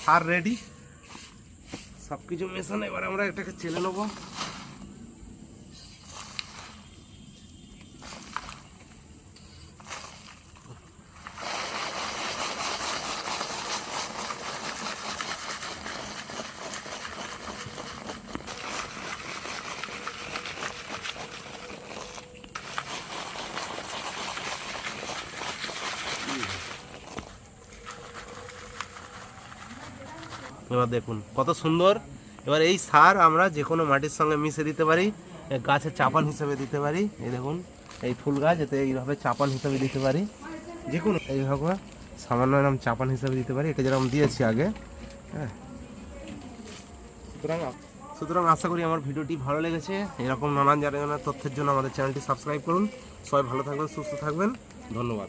সার ready, সব কিছু মেশানো। এবার আমরা এটাকে চেলে নেবো। এবার দেখুন কত সুন্দর। এবার এই সার আমরা যে কোনো মাটির সঙ্গে মিশে দিতে পারি, গাছের চাপান হিসেবে দিতে পারি। এই দেখুন এই ফুল গাছ, এতে এইভাবে চাপান হিসেবে দিতে পারি, যে কোনো এইভাবে সামান্য এরকম চাপান হিসেবে দিতে পারি। এটা যেরকম দিয়েছি আগে, হ্যাঁ। সুতরাং আশা করি আমার ভিডিওটি ভালো লেগেছে। এরকম নানান জানার তথ্যের জন্য আমাদের চ্যানেলটি সাবস্ক্রাইব করুন। সবাই ভালো থাকবেন, সুস্থ থাকবেন, ধন্যবাদ।